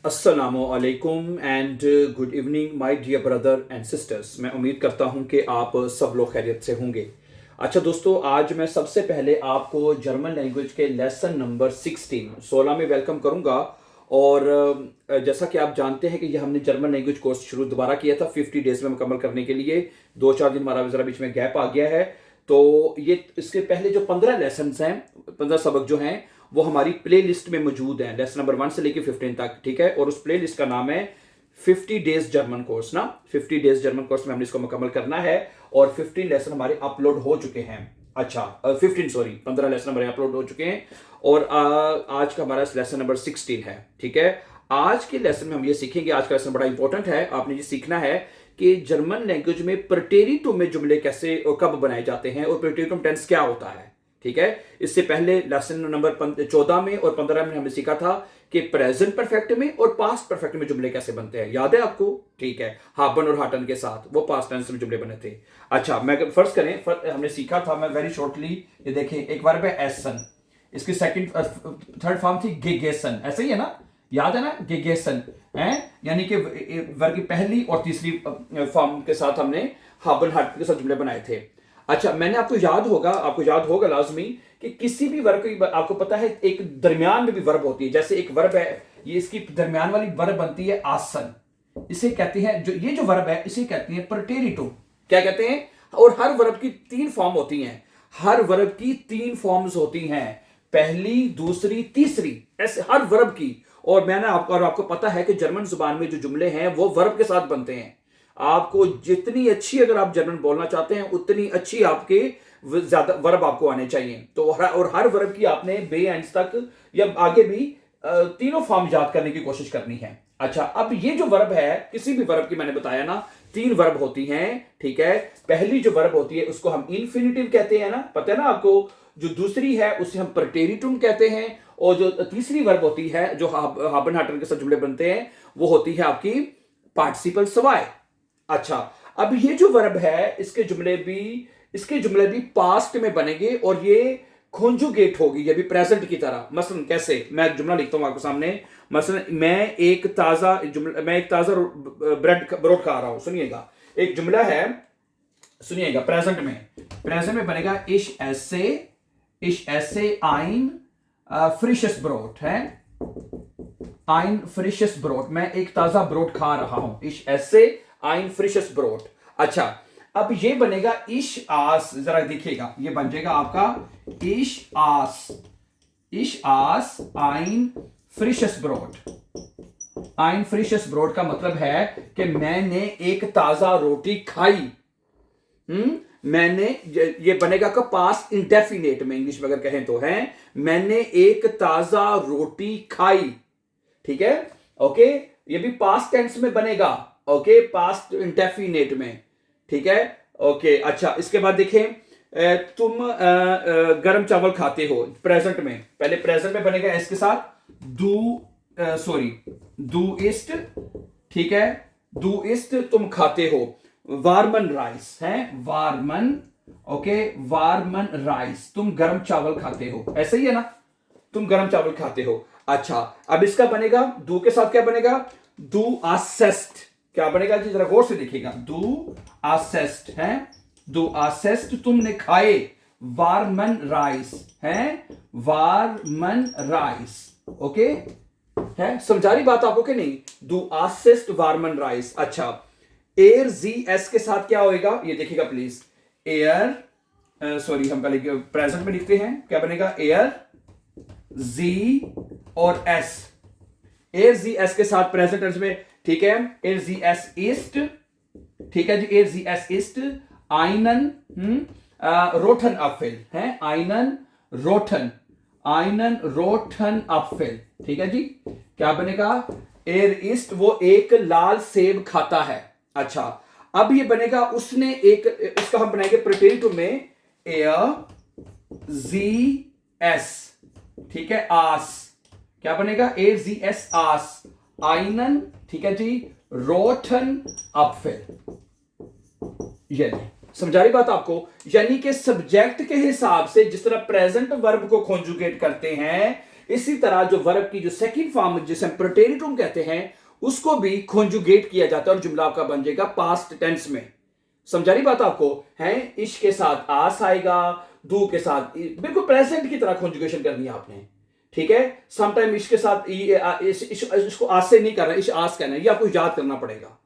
अस्सलामुअलैकुम and good evening my dear brother and sisters. मैं उम्मीद करता हूं कि आप सब लोग खैरियत से होंगे। अच्छा दोस्तों, आज मैं सबसे पहले आपको जर्मन लैंग्वेज के लेसन नंबर 16 में वेलकम करूंगा। और जैसा कि आप जानते हैं कि ये हमने जर्मन लैंग्वेज कोर्स शुरू दोबारा किया था 50 डेज में मुकम्मल करने के लिए। 2-4 दिन हमारा ज़रा बीच में गैप आ गया है। तो ये इसके पहले जो 15 लेसन हैं, 15 सबक जो हैं, वो हमारी प्ले लिस्ट में मौजूद है, लेसन नंबर 1 से लेकर 15 तक। ठीक है, और उस प्ले लिस्ट का नाम है 50 डेज जर्मन कोर्स ना। 50 डेज जर्मन कोर्स में हमने इसको मुकम्मल करना है और 15 लेसन हमारे अपलोड हो चुके हैं। अच्छा 15 लेसन हमारे अपलोड हो चुके हैं और आज का हमारा लेसन नंबर 16 है। ठीक है, आज के लेसन में हम ये सीखेंगे, आज का लेसन बड़ा इंपॉर्टेंट है। आपने ये सीखना है कि जर्मन लैंग्वेज में प्रेटेरिटुम में जुमले कैसे और कब बनाए जाते हैं और प्रेटेरिटुम टेंस क्या होता है। ठीक है, इससे पहले लेसन नंबर 14 में और 15 में हमने सीखा था कि प्रेजेंट परफेक्ट में और पास्ट परफेक्ट में जुमले कैसे बनते हैं, याद है आपको? ठीक है, हाबन और हाटन के साथ वो पास्ट टेंस में जुमले बने थे। अच्छा, मैं फर्स्ट करें, हमने सीखा था, मैं वेरी शॉर्टली ये देखें, एक वर्ब है एसन, इसकी सेकंड थर्ड फॉर्म थी गेगेसन, ऐसे ही है ना, याद है ना, गेगेसन है, यानी कि वर्ग की पहली और तीसरी फॉर्म के साथ हमने हाबन हाटन के साथ जुमले बनाए थे। अच्छा, मैंने आपको याद होगा लाजमी कि किसी भी वर्ब की, आपको पता है एक दरमियान में भी वर्ब होती है। जैसे एक वर्ब है, ये इसकी दरमियान वाली वर्ब बनती है आसन, इसे कहते हैं, जो ये जो वर्ब है इसे कहते हैं प्रेटेरिटुम। क्या कहते हैं? और हर वर्ब की 3 फॉर्म होती हैं, हर वर्ब की 3 फॉर्म्स होती हैं, पहली, दूसरी, तीसरी, ऐसे हर वर्ब की। और आपको पता है कि जर्मन जुबान में जो जुमले हैं वो वर्ब के साथ बनते हैं। आपको जितनी अच्छी, अगर आप जर्मन बोलना चाहते हैं, उतनी अच्छी आपके ज्यादा वर्ब आपको आने चाहिए। तो और हर वर्ब की आपने बे एंड तक या आगे भी तीनों फॉर्म याद करने की कोशिश करनी है। अच्छा, अब ये जो वर्ब है, किसी भी वर्ब की, मैंने बताया ना 3 वर्ब होती हैं। ठीक है, पहली जो वर्ब होती है उसको हम इन्फिनिटिव कहते हैं ना, पता है ना आपको। जो दूसरी है उसे हम प्रेटेरिटुम कहते हैं और जो तीसरी वर्ब होती है जो हाबन हाटन के साथ जुमले बनते हैं वो होती है आपकी पार्टिसिपल सवाय। अच्छा, अब ये जो वर्ब है इसके जुमले भी पास्ट में बनेंगे और ये कॉन्जुगेट होगी, ये भी प्रेजेंट की तरह। मसलन कैसे, मैं जुमला लिखता हूं आपके सामने। मसलन मैं एक ताजा ब्रेड खा रहा हूं, सुनिएगा, एक जुमला है, सुनिएगा। प्रेजेंट में बनेगा इश ऐसे आइन फ्रिशस ब्रोट है, आइन फ्रिशस ब्रोट, मैं एक ताजा ब्रोड खा रहा हूं, इश ऐसे आइन फ्रिशस ब्रोट। अच्छा, अब ये बनेगा इश आस, जरा देखिएगा, ये बन जाएगा आपका इश आस आइन फ्रिशस ब्रोट। आइन फ्रिशस ब्रोट का मतलब है कि मैंने एक ताजा रोटी खाई। मैंने, ये बनेगा का पास्ट इंडेफिनेट में, इंग्लिश में अगर कहें तो है, मैंने एक ताजा रोटी खाई। ठीक है, ओके, ये भी पास्ट टेंस में बनेगा, ओके, पास्ट इंडेफिनेट में। ठीक है, ओके। अच्छा, इसके बाद देखें, तुम गरम चावल खाते हो, प्रेजेंट में, पहले प्रेजेंट में बनेगा इसके साथ दू इस्ट। ठीक है, दू इस्ट तुम खाते हो, वार्मन राइस है, वार्मन, ओके, वार्मन राइस, तुम गरम चावल खाते हो, ऐसे ही है ना, तुम गरम चावल खाते हो। अच्छा, अब इसका बनेगा, दू के साथ क्या बनेगा, दू आसेस्ट, क्या बनेगा जी, जरा गौर से देखिएगा, दू आसेस्ट है, दू आसेस्ट तुमने खाए, वार्मन राइस है, वार्मन राइस, ओके है, समझा रही बात आपको कि नहीं? दू आसेस्ट वार्मन राइस। अच्छा, एयर जी एस के साथ क्या होएगा, ये देखिएगा प्लीज, एयर, हम पहले प्रेजेंट में लिखते हैं, क्या बनेगा, एयर जी और एस, एयर जी एस के साथ प्रेजेंट टेंस में। ठीक है, एयर जी एस ईस्ट, ठीक है जी, एयर जी एस ईस्ट आइनन रोटन अपफिल है, आइनन रोटन अपफिल। ठीक है जी, क्या बनेगा, एयर ईस्ट वो एक लाल सेब खाता है। अच्छा, अब ये बनेगा, उसने एक, इसका हम बनाएंगे प्रेटेरिटुम में, एयर जी एस, ठीक है, आस, क्या बनेगा, एयर जी एस आस, आइनन, ठीक है जी, रोटन अपफिल। ये समझा रही बात आपको? यानी कि सब्जेक्ट के हिसाब से जिस तरह प्रेजेंट वर्ब को कॉन्जुगेट करते हैं, इसी तरह जो वर्ब की जो सेकंड फॉर्म जिसे हम प्रेटेरिटुम कहते हैं उसको भी कॉन्जुगेट किया जाता है और जुमला आपका बन जाएगा पास्ट टेंस में। समझा रही बात आपको? है इश के साथ आस आएगा, डू के साथ बिल्कुल प्रेजेंट की तरह कॉन्जुगेशन करनी है आपने, ठीक है। समटाइम इश के साथ इसको आज से नहीं करना, इश आज कहना है, ये आपको याद करना पड़ेगा,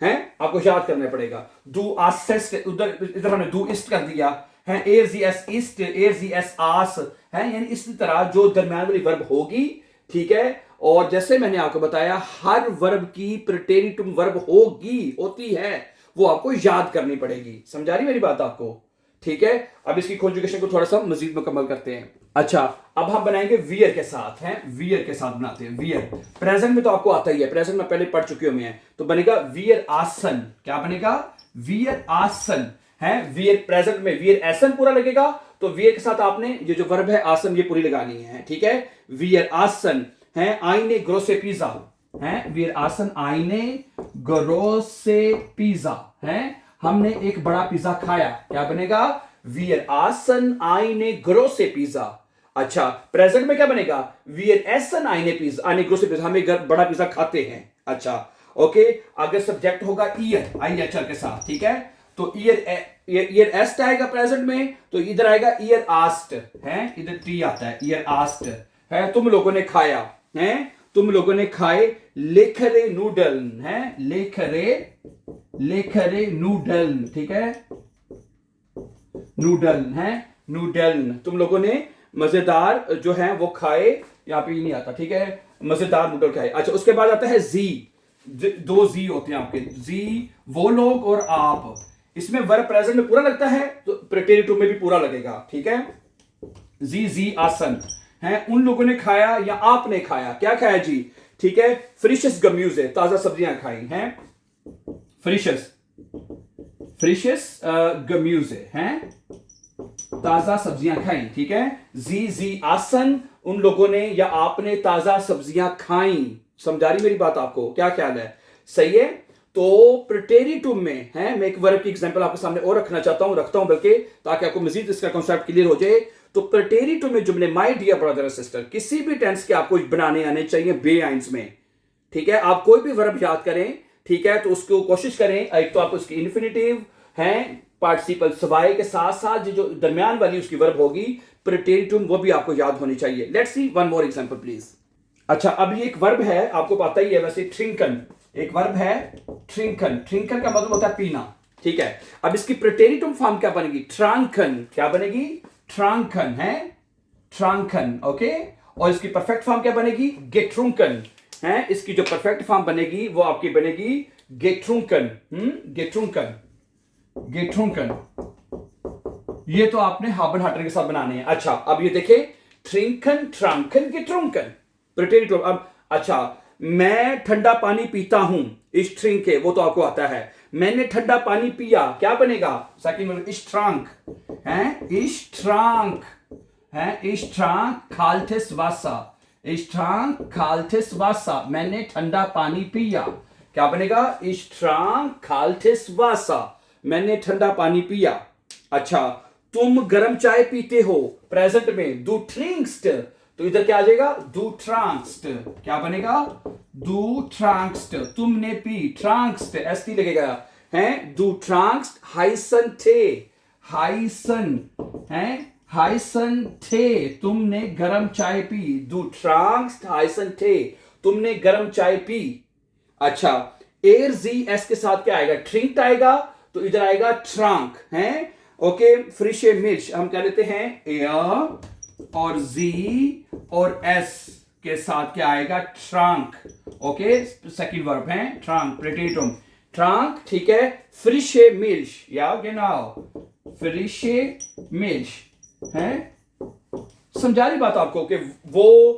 है आपको याद करना पड़ेगा। डू आसेस्ट, उधर इधर हमने डू इस्ट कर दिया है, एर जी एस इस्ट, एर जी एस आस है, यानी इसी तरह जो दरम्यान वाली वर्ब होगी, ठीक है। और जैसे मैंने आपको बताया हर वर्ब की प्रेटेरिटुम वर्ब होती है, वो आपको याद करनी पड़ेगी। समझा रही मेरी बात आपको? ठीक है। अब इसकी कॉन्जुगेशन को थोड़ा सा मजीद मुकम्मल करते हैं। अच्छा, अब हम बनाएंगे वियर के साथ, हैं वियर के साथ बनाते हैं। वियर प्रेजेंट में तो आपको आता ही है, प्रेजेंट में पहले पढ़ चुके हो मैं, तो बनेगा वियर आसन। क्या बनेगा? वियर आसन है। वियर प्रेजेंट में वियर एसन पूरा लगेगा, तो वियर के साथ आपने ये जो वर्ब है आसन ये पूरी लगानी है, ठीक है। वियर आसन है। आईने ग्रोसे पिज्जा है, वियर आसन आईने ग्रोसे पिज्जा है, हमने एक बड़ा पिज्जा खाया। क्या बनेगा? वियर आसन आईने ग्रोसे पिज्जा। अच्छा, प्रेजेंट में क्या बनेगा? वियर एसन आईने पिज्जा, आईने ग्रोसे पिज्जा, हम एक बड़ा पिज्जा खाते हैं। अच्छा, ओके। अगर सब्जेक्ट होगा ईयर, IHR के साथ, ठीक है, तो ईयर एस्ट आएगा प्रेजेंट में, तो इधर आएगा ईयर आस्ट है, इधर टी आता है, ईयर आस्ट है। तुम लोगों ने खाया है, तुम लोगों ने खाए लेखरे नूडल है, लेखरे नूडल, ठीक है, नूडल है, नूडल। तुम लोगों ने मजेदार जो है वो खाए, यहां पे नहीं आता, ठीक है, मजेदार नूडल खाए। अच्छा, उसके बाद आता है जी, दो जी होते हैं आपके, जी वो लोग और आप। इसमें वर्ब प्रेजेंट में पूरा लगता है तो प्रेटेरिटुम में भी पूरा लगेगा, ठीक है। जी आसन है, उन लोगों ने खाया या आपने खाया। क्या खाया जी? ठीक है, फ्रिशस गम्यूज है, ताजा सब्जियां खाई हैं, फ्रिशस गम्यूज है, ताजा सब्जियां खाई, ठीक है। जी आसन, उन लोगों ने या आपने ताजा सब्जियां खाई। समझा रही मेरी बात आपको? क्या ख्याल है? सही है। तो प्रेटेरिटुम में है, मैं एक वर्ब की एग्जांपल आपके सामने और रखता हूं बल्कि, ताकि आपको मजीद इसका कॉन्सेप्ट क्लियर हो जाए। तो प्रेटेरिटुम में जुमले my dear brother and sister किसी भी टेंस के आपको बनाने आने चाहिए बेआइंस में, ठीक है। आप कोई भी वर्ब याद करें, ठीक है, तो उसको कोशिश करें, एक तो आप उसकी इन्फिनिटिव है, पार्टिसिपल सवाई के साथ साथ जो दरमियान वाली उसकी वर्ब होगी प्रेटेरिटुम, वो भी आपको याद होनी चाहिए। Let's see one more example please. अच्छा, अभी एक वर्ब है, आपको पता ही है वैसे, ट्रिंकन। एक वर्ब है ट्रिंकन, ट्रिंकन का मतलब होता है पीना, ठीक है। अब इसकी प्रेटेरिटुम फॉर्म क्या बनेगी? ट्रांकन। क्या बनेगी? ट्रांकन है, ट्रांकन, ओके। और इसकी परफेक्ट फॉर्म क्या बनेगी? गेट्रुंकन है। इसकी जो परफेक्ट फॉर्म बनेगी वो आपकी बनेगी गेट्रुंकन, गेट्रुंकन, गेट्रुंकन। ये तो आपने हाबन हाटर के साथ बनाने हैं। अच्छा, अब ये देखें, ट्रिंकन, ट्रांकन, गेट्रुंकन, प्रेटेरिटुम। अब अच्छा, मैं ठंडा पानी पीता हूं, इस ट्रिंक के, वो तो आपको आता है। मैंने ठंडा पानी पिया, क्या बनेगा? सेकंड इश्ट्रांक है, इश्ट्रांक है, इश्ट्रांक खाल्टिस वासा, इश्ट्रांक खाल्टिस वासा, मैंने ठंडा पानी पिया। क्या बनेगा? इश्ट्रांक खाल्टिस वासा, मैंने ठंडा पानी पिया। अच्छा, तुम गर्म चाय पीते हो, प्रेजेंट में दू ट्रिंक्स्ट, तो इधर क्या आ जाएगा? दू ट्रांक्स्ट। क्या बनेगा? दू ट्रांक्स्ट, तुमने पी, ट्रांक्स्ट एसटी लगेगा है, दू ट्रांक्स्ट हाइसन थे, हाइसन है, हाइसन थे, तुमने गर्म चाय पी, दू ट्रांक्स्ट हाइसन थे, तुमने गर्म चाय पी। अच्छा, एर जी एस के साथ क्या आएगा? ट्रिंक्ट आएगा, तो इधर आएगा ट्रांक है, ओके। फ्रिशे मिर्च हम क्या लेते हैं? एयर, और जी और एस के साथ क्या आएगा? Trunk, okay. सेकंड वर्ब है ट्रांक, प्रेटेरिटुम, ट्रांक, ठीक है। फ्रिशे मिल्श, या genau, फ्रिशे मिल्श है। समझा रही बात आपको कि वो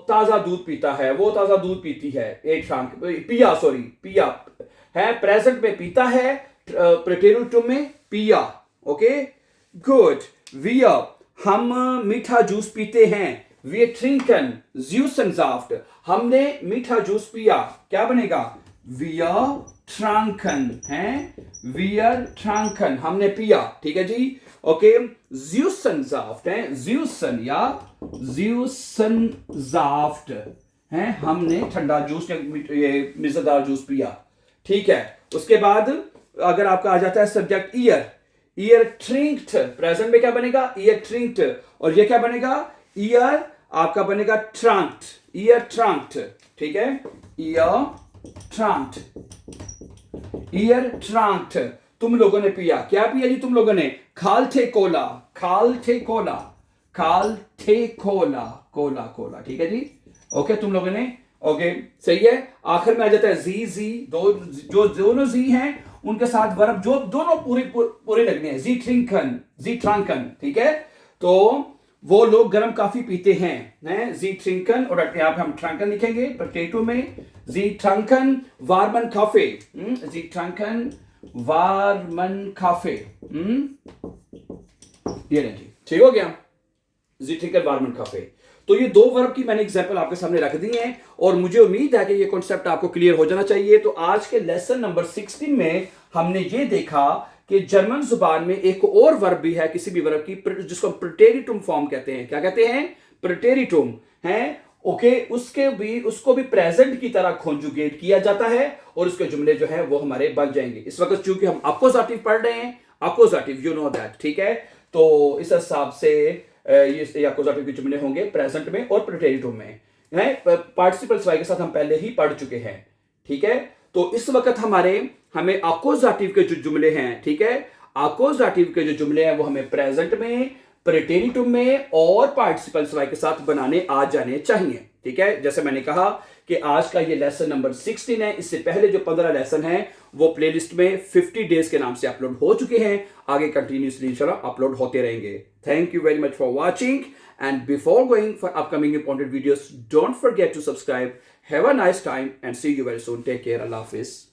ताजा दूध पीता है, वो ताजा दूध पीती है, एक ट्रांक पिया, सॉरी पिया है, प्रेजेंट में पीता है, प्रेटेरिटुम में पिया, ओके। गुड। वियर, हम मीठा जूस पीते हैं, wir trinken Süßensaft, हमने मीठा जूस पिया। क्या बनेगा? wir tranken है, wir tranken हमने पिया, ठीक है जी. ओके, Süßensaft है, Süßen या Süßensaft है, हमने ठंडा जूस ये मजेदार जूस पिया, ठीक है. उसके बाद अगर आपका आ जाता है सब्जेक्ट ihr trinkt, प्रेजेंट में क्या बनेगा, ihr trinkt, और ये क्या बनेगा, ihr आपका बनेगा ihr trankt, ठीक है, ihr trankt, तुम लोगों ने पिया, क्या पिया जी तुम लोगों ने, kalte कोला, ठीक है जी. ओके, तुम लोगों ने, ओके, सही है. आखिर में आ जाता है जी जो दोनों जी हैं उनके साथ वर्ब जो दोनों पूरे लगने हैं, जी ट्रंकन, ठीक है. तो वो लोग गर्म काफी पीते हैं, जी ट्रिंकन, और यहाँ पे हम ट्रंकन लिखेंगे पोटैटो में, जी ट्रंकन वार्मन काफे, जी ट्रंकन वार्मन काफे, ये नहीं जी, ठीक हो गया, जी ट्रिंकन वार्मन काफे. तो ये दो वर्ब की मैंने एग्जांपल आपके सामने रख दी है और मुझे उम्मीद है कि ये कॉन्सेप्ट आपको क्लियर हो जाना चाहिए. तो आज के लेसन नंबर 16 में हमने ये देखा कि जर्मन जुबान में एक और वर्ब भी है, किसी भी वर्ब की, जिसको हम प्रेटेरिटुम फॉर्म कहते हैं. क्या कहते हैं, प्रेटेरिटुम है. ओके, उसको भी प्रेजेंट की तरह कॉन्जुगेट किया जाता है और उसके जुमले जो है वो हमारे बन जाएंगे. इस वक्त चूंकि हम अपोजिटिव पढ़ रहे हैं, अपोजिटिव यू नो दैट, ठीक है. तो इस हिसाब से ये अपोजिटिव के जुमले होंगे प्रेजेंट में और प्रेटेरिटुम में है. पार्टिसिपल्स वाई के साथ हम पहले ही पढ़ चुके हैं, ठीक है. तो इस वक्त हमें अकोजाटिव के जो जुमले हैं, ठीक है, अकोजाटिव के जो जुमले हैं वो हमें प्रेजेंट में, प्रेटेरिटुम में और पार्टिसिपल्स वाई के साथ बनाने आ जाने चाहिए, ठीक है. जैसे मैंने कहा कि आज का ये लेसन नंबर 16 है. इससे पहले जो 15 लेसन हैं वो प्लेलिस्ट में 50 डेज के नाम से अपलोड हो चुके हैं. आगे कंटिन्यूसली इंशाल्लाह अपलोड होते रहेंगे. Thank you very much for watching, and before going for upcoming important videos, don't forget to subscribe. Have a nice time and see you very soon. Take care. अल्लाह हाफिज.